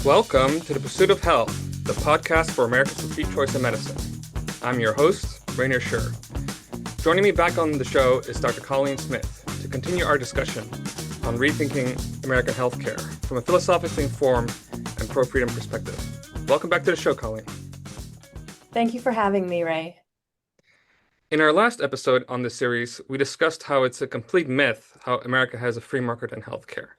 Welcome to The Pursuit of Health, the podcast for Americans with free choice in medicine. I'm your host, Reinier Schuur. Joining me back on the show is Dr. Colleen Smith to continue our discussion on rethinking American healthcare from a philosophically informed and pro-freedom perspective. Welcome back to the show, Colleen. Thank you for having me, Ray. In our last episode on this series, we discussed how it's a complete myth how America has a free market in healthcare.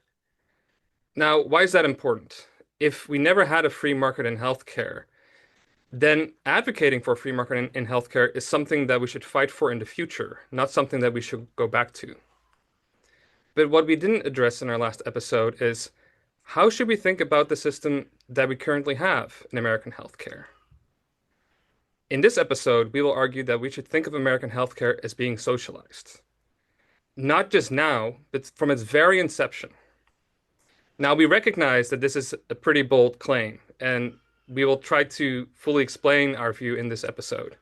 Now, why is that important? If we never had a free market in healthcare, then advocating for a free market in healthcare is something that we should fight for in the future, not something that we should go back to. But what we didn't address in our last episode is how should we think about the system that we currently have in American healthcare? In this episode, we will argue that we should think of American healthcare as being socialized. Not just now, but from its very inception. Now, we recognize that this is a pretty bold claim, and we will try to fully explain our view in this episode.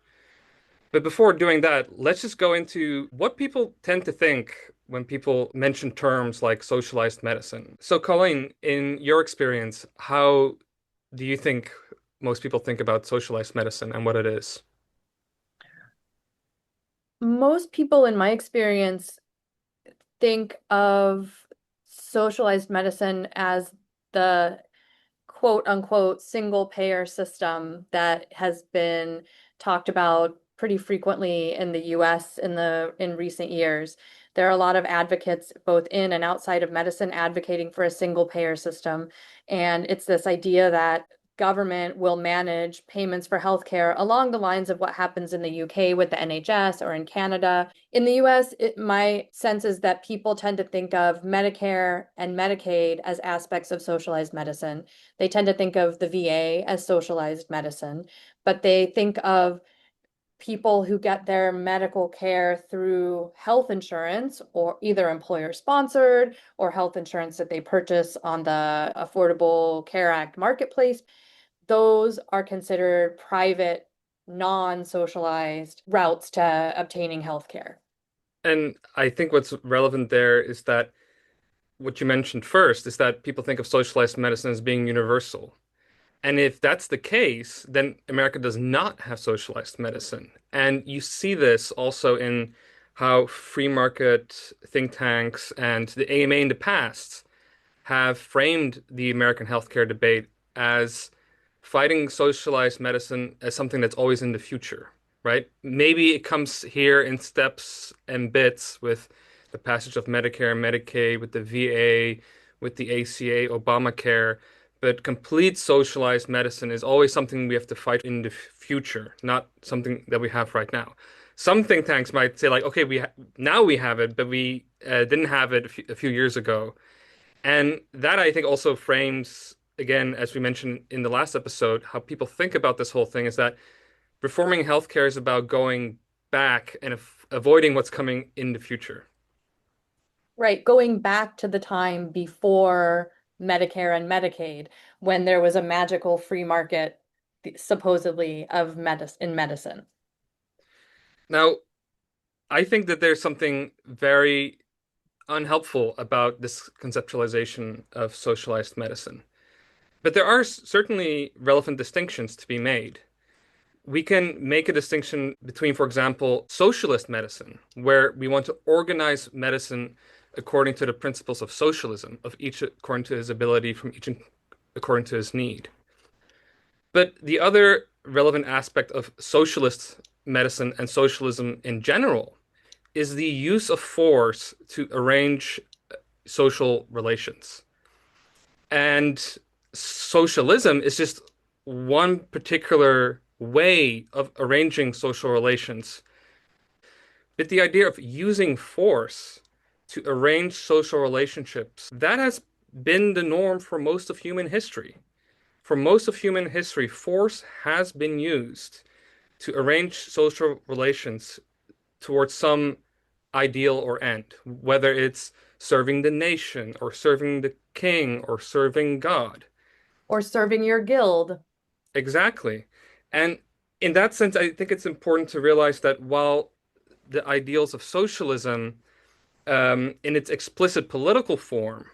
But before doing that, let's just go into what people tend to think when people mention terms like socialized medicine. So, Colleen, in your experience, how do you think most people think about socialized medicine and what it is? Most people, in my experience, think of socialized medicine as the quote unquote single payer system that has been talked about pretty frequently in the US in recent years. There are a lot of advocates both in and outside of medicine advocating for a single payer system. And it's this idea that government will manage payments for healthcare along the lines of what happens in the UK with the NHS or in Canada. In the US, my sense is that people tend to think of Medicare and Medicaid as aspects of socialized medicine. They tend to think of the VA as socialized medicine, but they think of people who get their medical care through health insurance or either employer sponsored or health insurance that they purchase on the Affordable Care Act marketplace. Those are considered private, non-socialized routes to obtaining healthcare. And I think what's relevant there is that what you mentioned first is that people think of socialized medicine as being universal. And if that's the case, then America does not have socialized medicine. And you see this also in how free market think tanks and the AMA in the past have framed the American healthcare debate as fighting socialized medicine as something that's always in the future, right? Maybe it comes here in steps and bits with the passage of Medicare and Medicaid, with the VA, with the ACA, Obamacare. But complete socialized medicine is always something we have to fight in the future, not something that we have right now. Some think tanks might say like, okay, now we have it, but we didn't have it a few years ago. And that I think also frames, again, as we mentioned in the last episode, how people think about this whole thing is that reforming healthcare is about going back and avoiding what's coming in the future. Right, going back to the time before Medicare and Medicaid, when there was a magical free market, supposedly of medicine. Now, I think that there's something very unhelpful about this conceptualization of socialized medicine. But there are certainly relevant distinctions to be made. We can make a distinction between, for example, socialist medicine, where we want to organize medicine according to the principles of socialism, of each according to his ability, from each according to his need. But the other relevant aspect of socialist medicine and socialism in general is the use of force to arrange social relations. And socialism is just one particular way of arranging social relations. But the idea of using force to arrange social relationships, that has been the norm for most of human history. For most of human history, force has been used to arrange social relations towards some ideal or end, whether it's serving the nation or serving the king or serving God. Or serving your guild. Exactly. And in that sense, I think it's important to realize that while the ideals of socialism, in its explicit political form,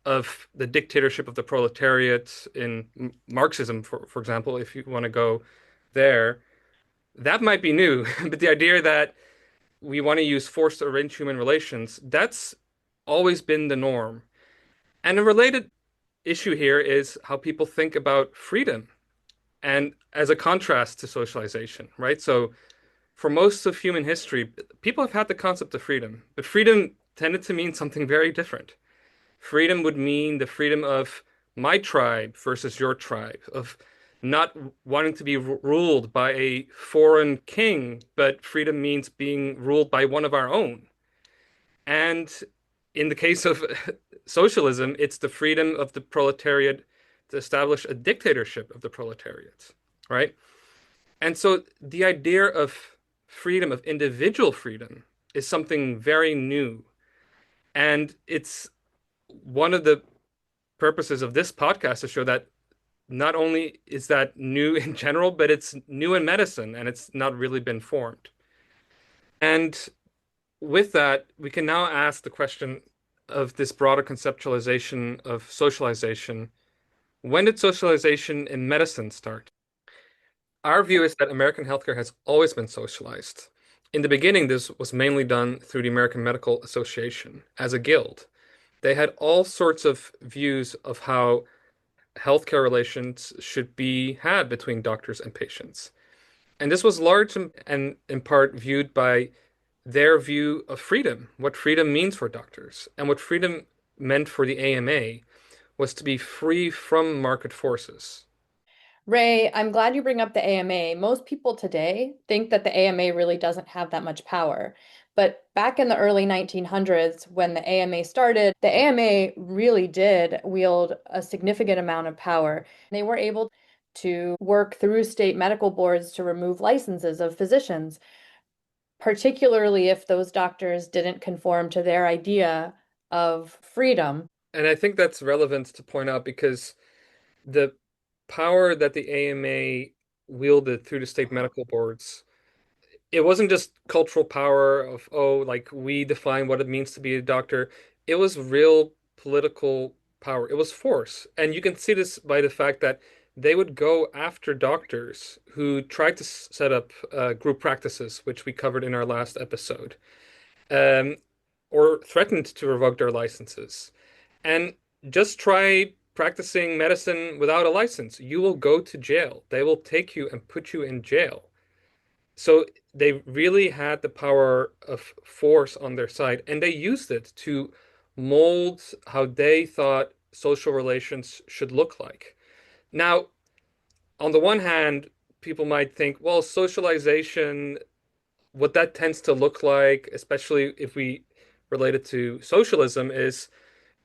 of the dictatorship of the proletariat in Marxism, for example, if you want to go there, that might be new. But the idea that we want to use force to arrange human relations, that's always been the norm. And a related issue here is how people think about freedom and as a contrast to socialization, right? So for most of human history, people have had the concept of freedom, but freedom tended to mean something very different. Freedom would mean the freedom of my tribe versus your tribe, of not wanting to be ruled by a foreign king, but freedom means being ruled by one of our own. And in the case of socialism, it's the freedom of the proletariat to establish a dictatorship of the proletariat, right? And so the idea of freedom, of individual freedom, is something very new. And it's one of the purposes of this podcast to show that not only is that new in general, but it's new in medicine and it's not really been formed. And with that, we can now ask the question of this broader conceptualization of socialization. When did socialization in medicine start? Our view is that American healthcare has always been socialized. In the beginning, this was mainly done through the American Medical Association as a guild. They had all sorts of views of how healthcare relations should be had between doctors and patients. And this was large and in part viewed by their view of freedom, what freedom means for doctors, and what freedom meant for the AMA was to be free from market forces. Ray, I'm glad you bring up the AMA. Most people today think that the AMA really doesn't have that much power. But back in the early 1900s, when the AMA started, the AMA really did wield a significant amount of power. They were able to work through state medical boards to remove licenses of physicians, particularly if those doctors didn't conform to their idea of freedom. And I think that's relevant to point out because the power that the AMA wielded through the state medical boards, it wasn't just cultural power of, oh, like we define what it means to be a doctor. It was real political power. It was force. And you can see this by the fact that they would go after doctors who tried to set up group practices, which we covered in our last episode, um, or threatened to revoke their licenses. And just try practicing medicine without a license. You will go to jail. They will take you and put you in jail. So they really had the power of force on their side, and they used it to mold how they thought social relations should look like. Now, on the one hand, people might think, well, socialization, what that tends to look like, especially if we relate it to socialism, is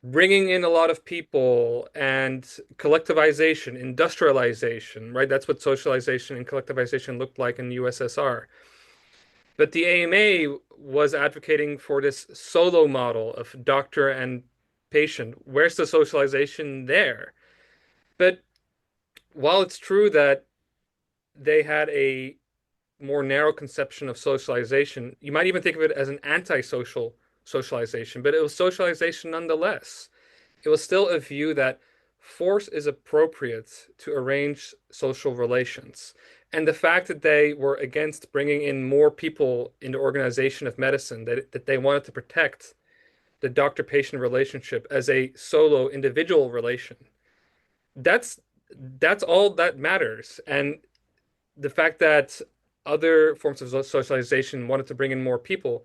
bringing in a lot of people and collectivization, industrialization, right? That's what socialization and collectivization looked like in the USSR. But the AMA was advocating for this solo model of doctor and patient. Where's the socialization there? But while it's true that they had a more narrow conception of socialization, you might even think of it as an antisocial socialization, but it was socialization nonetheless. It was still a view that force is appropriate to arrange social relations. And the fact that they were against bringing in more people in the organization of medicine, that they wanted to protect the doctor-patient relationship as a solo individual relation, that's that's all that matters. And the fact that other forms of socialization wanted to bring in more people,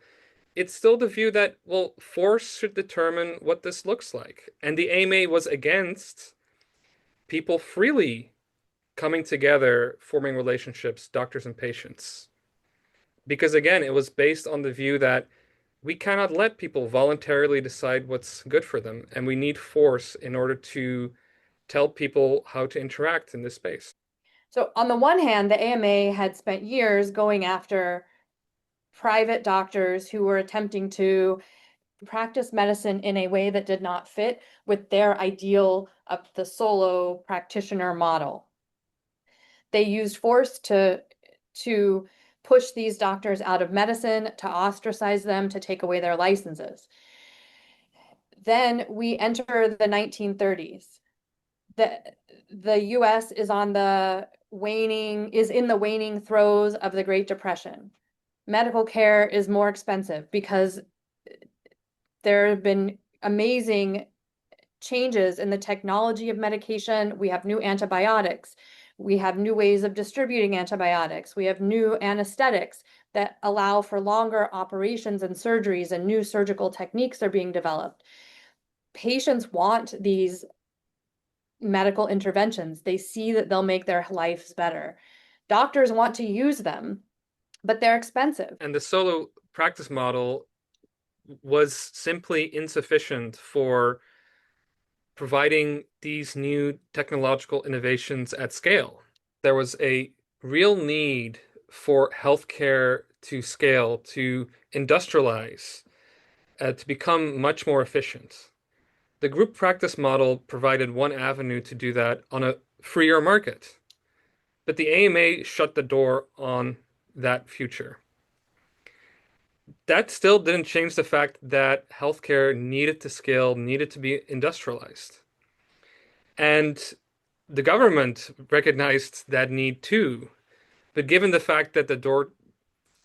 it's still the view that, well, force should determine what this looks like. And the AMA was against people freely coming together, forming relationships, doctors and patients. Because again, it was based on the view that we cannot let people voluntarily decide what's good for them, and we need force in order to tell people how to interact in this space. So, on the one hand, the AMA had spent years going after private doctors who were attempting to practice medicine in a way that did not fit with their ideal of the solo practitioner model. They used force to push these doctors out of medicine, to ostracize them, to take away their licenses. Then we enter the 1930s. The the US is in the waning throes of the Great Depression. Medical care is more expensive because there have been amazing changes in the technology of medication. We have new antibiotics. We have new ways of distributing antibiotics. We have new anesthetics that allow for longer operations and surgeries, and new surgical techniques are being developed. Patients want these medical interventions. They see that they'll make their lives better. Doctors want to use them, but they're expensive. And the solo practice model was simply insufficient for providing these new technological innovations at scale. There was a real need for healthcare to scale, to industrialize, to become much more efficient. The group practice model provided one avenue to do that on a freer market, but the AMA shut the door on that future. That still didn't change the fact that healthcare needed to scale, needed to be industrialized. And the government recognized that need too. But given the fact that the door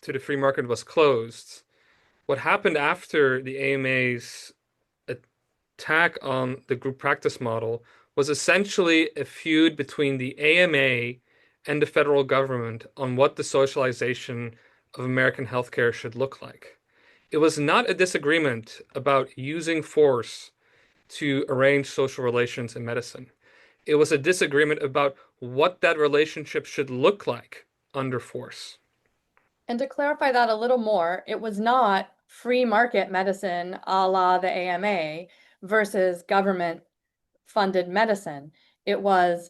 to the free market was closed, what happened after the AMA's attack on the group practice model was essentially a feud between the AMA and the federal government on what the socialization of American healthcare should look like. It was not a disagreement about using force to arrange social relations in medicine. It was a disagreement about what that relationship should look like under force. And to clarify that a little more, it was not free market medicine a la the AMA versus government funded medicine. It was,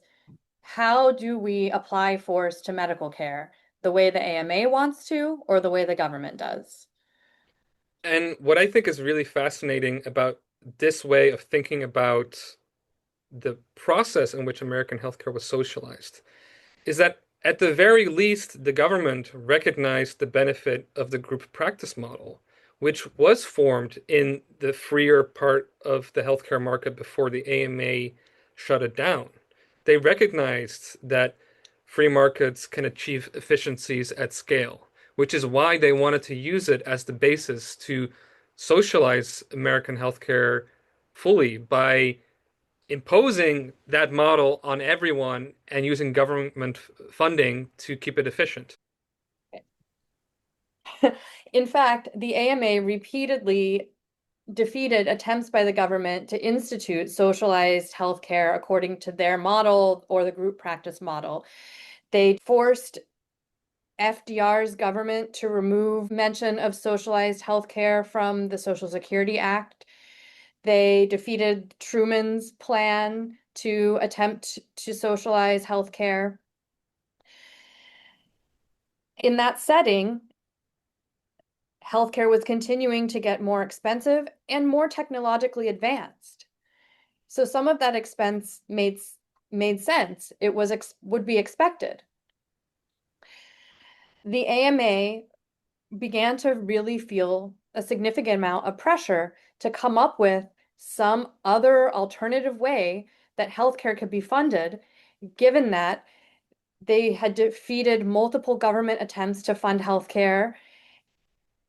how do we apply force to medical care? The way the AMA wants to, or the way the government does? And what I think is really fascinating about this way of thinking about the process in which American healthcare was socialized is that at the very least, the government recognized the benefit of the group practice model, which was formed in the freer part of the healthcare market before the AMA shut it down. They recognized that free markets can achieve efficiencies at scale, which is why they wanted to use it as the basis to socialize American healthcare fully by imposing that model on everyone and using government funding to keep it efficient. In fact, the AMA repeatedly defeated attempts by the government to institute socialized healthcare according to their model or the group practice model. They forced FDR's government to remove mention of socialized healthcare from the Social Security Act. They defeated Truman's plan to attempt to socialize healthcare. In that setting, healthcare was continuing to get more expensive and more technologically advanced. So some of that expense made sense. It would be expected. The AMA began to really feel a significant amount of pressure to come up with some other alternative way that healthcare could be funded, given that they had defeated multiple government attempts to fund healthcare,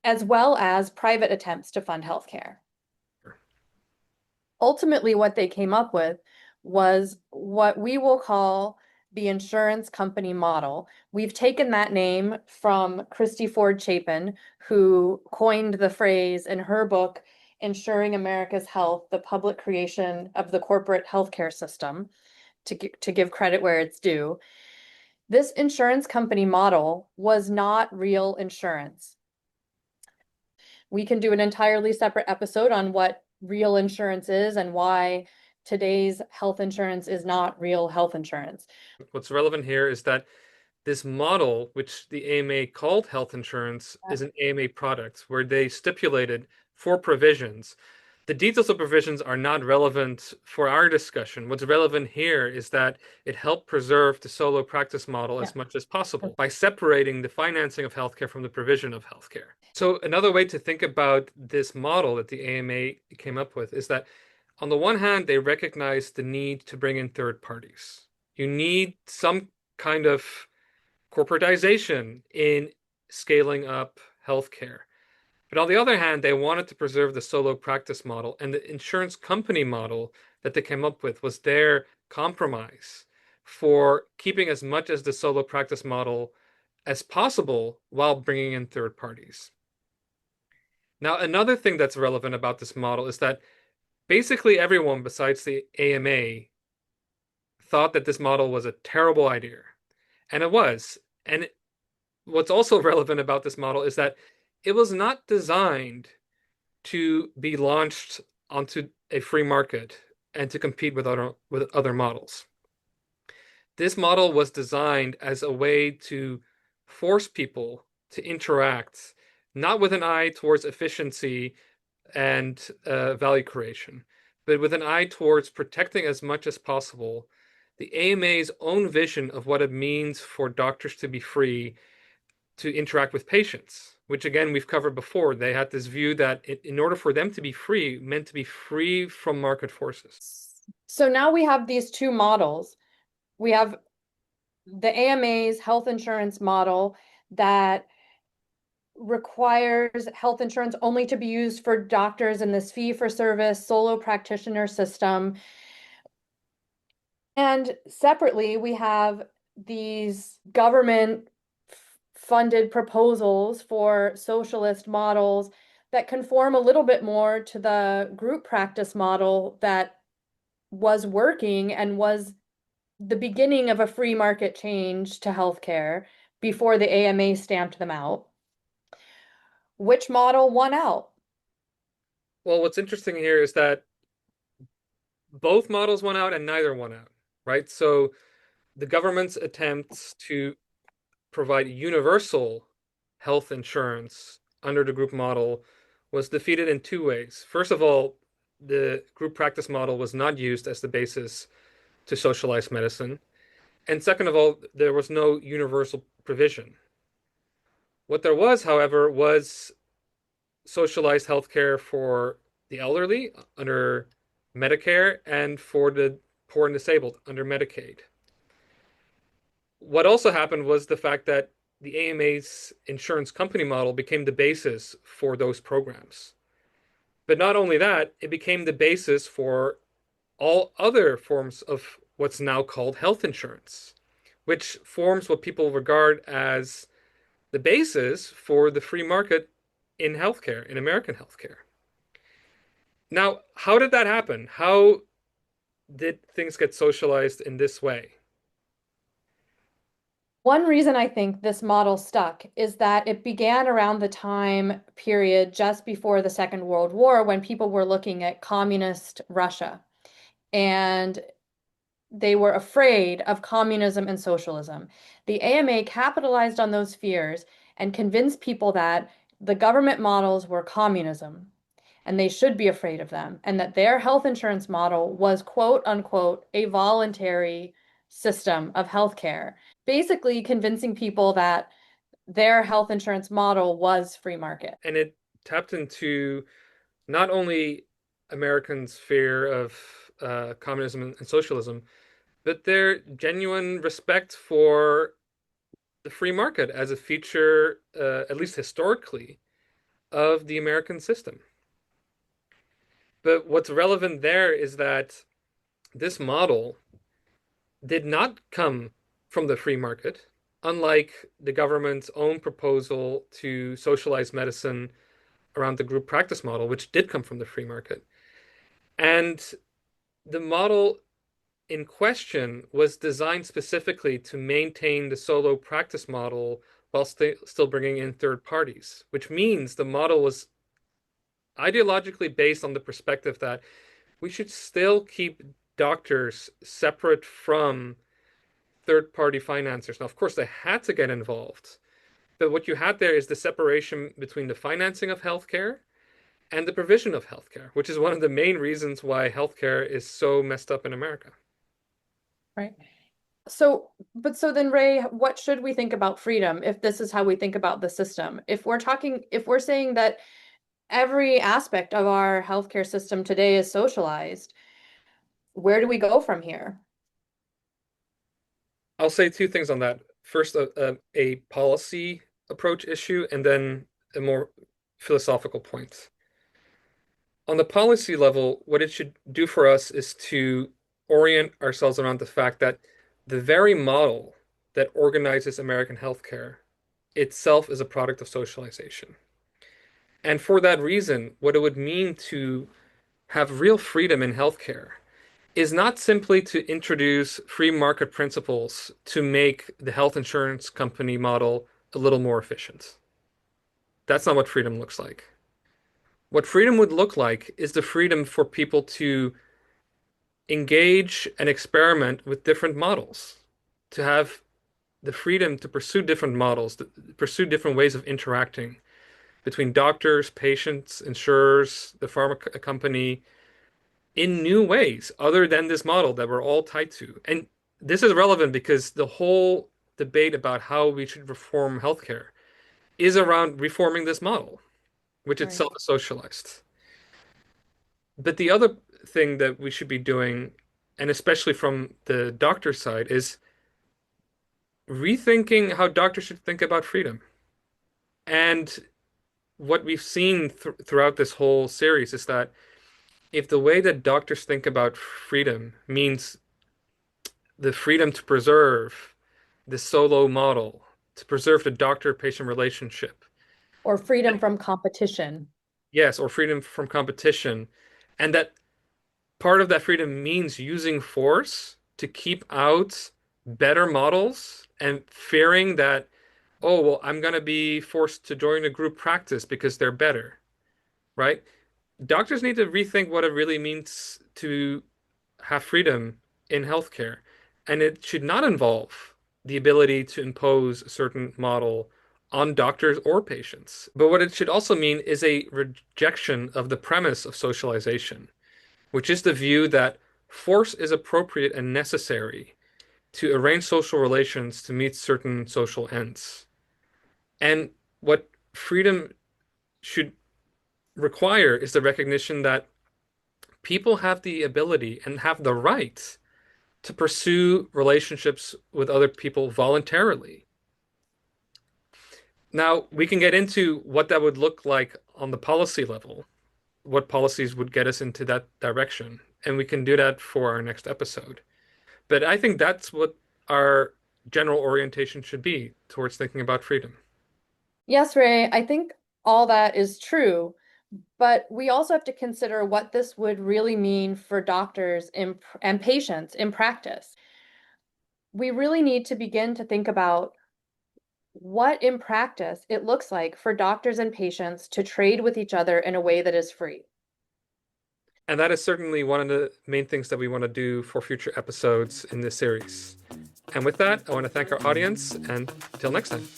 as well as private attempts to fund healthcare. Ultimately, what they came up with was what we will call the insurance company model. We've taken that name from Christy Ford Chapin, who coined the phrase in her book, Ensuring America's Health, the Public Creation of the Corporate Healthcare System, to give credit where it's due. This insurance company model was not real insurance. We can do an entirely separate episode on what real insurance is and why today's health insurance is not real health insurance. What's relevant here is that this model, which the AMA called health insurance, is an AMA product where they stipulated four provisions. The details of provisions are not relevant for our discussion. What's relevant here is that it helped preserve the solo practice model as much as possible by separating the financing of healthcare from the provision of healthcare. So another way to think about this model that the AMA came up with is that on the one hand, they recognize the need to bring in third parties. You need some kind of corporatization in scaling up healthcare. But on the other hand, they wanted to preserve the solo practice model, and the insurance company model that they came up with was their compromise for keeping as much as the solo practice model as possible while bringing in third parties. Now, another thing that's relevant about this model is that basically everyone besides the AMA thought that this model was a terrible idea. And it was. And what's also relevant about this model is that it was not designed to be launched onto a free market and to compete with other models. This model was designed as a way to force people to interact, not with an eye towards efficiency and value creation, but with an eye towards protecting as much as possible the AMA's own vision of what it means for doctors to be free to interact with patients, which again we've covered before. They had this view that in order for them to be free, meant to be free from market forces. So now we have these two models. We have the AMA's health insurance model that requires health insurance only to be used for doctors in this fee for service solo practitioner system. And separately, we have these government funded proposals for socialist models that conform a little bit more to the group practice model that was working and was the beginning of a free market change to healthcare before the AMA stamped them out. Which model won out? Well, what's interesting here is that both models won out and neither won out, right? So the government's attempts to provide universal health insurance under the group model was defeated in two ways. First of all, the group practice model was not used as the basis to socialize medicine. And second of all, there was no universal provision. What there was, however, was socialized healthcare for the elderly under Medicare and for the poor and disabled under Medicaid. What also happened was the fact that the AMA's insurance company model became the basis for those programs. But not only that, it became the basis for all other forms of what's now called health insurance, which forms what people regard as the basis for the free market in healthcare, in American healthcare. Now, how did that happen? How did things get socialized in this way? One reason I think this model stuck is that it began around the time period just before the Second World War when people were looking at communist Russia and they were afraid of communism and socialism. The AMA capitalized on those fears and convinced people that the government models were communism and they should be afraid of them, and that their health insurance model was quote unquote a voluntary system of healthcare, basically convincing people that their health insurance model was free market. And it tapped into not only Americans' fear of communism and socialism, but their genuine respect for the free market as a feature, at least historically, of the American system. But what's relevant there is that this model did not come from the free market, unlike the government's own proposal to socialize medicine around the group practice model, which did come from the free market. And the model in question was designed specifically to maintain the solo practice model while still bringing in third parties, which means the model was ideologically based on the perspective that we should still keep doctors separate from third party financiers. Now, of course, they had to get involved, but what you had there is the separation between the financing of healthcare and the provision of healthcare, which is one of the main reasons why healthcare is so messed up in America. Right. So then, Ray, what should we think about freedom if this is how we think about the system? If we're saying that every aspect of our healthcare system today is socialized, where do we go from here? I'll say two things on that. First, a policy approach issue, and then a more philosophical point. On the policy level, what it should do for us is to orient ourselves around the fact that the very model that organizes American healthcare itself is a product of socialization. And for that reason, what it would mean to have real freedom in healthcare is not simply to introduce free market principles to make the health insurance company model a little more efficient. That's not what freedom looks like. What freedom would look like is the freedom for people to engage and experiment with different models, to have the freedom to pursue different models, to pursue different ways of interacting between doctors, patients, insurers, the pharma company, in new ways other than this model that we're all tied to. And this is relevant because the whole debate about how we should reform healthcare is around reforming this model, which Right. itself is socialized. But the other thing that we should be doing, and especially from the doctor side, is rethinking how doctors should think about freedom. And what we've seen throughout this whole series is that if the way that doctors think about freedom means the freedom to preserve the solo model, to preserve the doctor-patient relationship. Or freedom from competition. Yes, or freedom from competition. And that part of that freedom means using force to keep out better models and fearing that, oh, well, I'm going to be forced to join a group practice because they're better, right? Doctors need to rethink what it really means to have freedom in healthcare. And it should not involve the ability to impose a certain model on doctors or patients. But what it should also mean is a rejection of the premise of socialization, which is the view that force is appropriate and necessary to arrange social relations to meet certain social ends. And what freedom should require is the recognition that people have the ability and have the right to pursue relationships with other people voluntarily. Now, we can get into what that would look like on the policy level, what policies would get us into that direction, and we can do that for our next episode. But I think that's what our general orientation should be towards thinking about freedom. Yes, Ray, I think all that is true, but we also have to consider what this would really mean for doctors and patients in practice. We really need to begin to think about what in practice it looks like for doctors and patients to trade with each other in a way that is free. And that is certainly one of the main things that we want to do for future episodes in this series. And with that, I want to thank our audience, and until next time.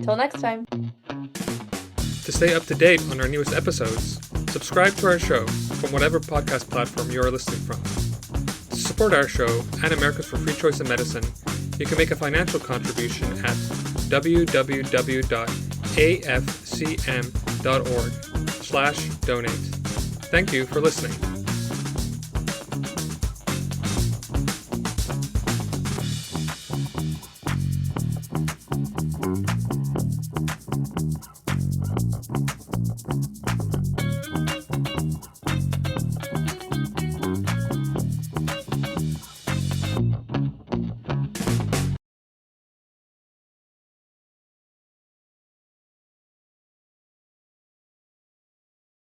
Till next time. To stay up to date on our newest episodes, subscribe to our show from whatever podcast platform you are listening from. To support our show and Americans for Free Choice in Medicine, you can make a financial contribution at www.afcm.org/donate. Thank you for listening.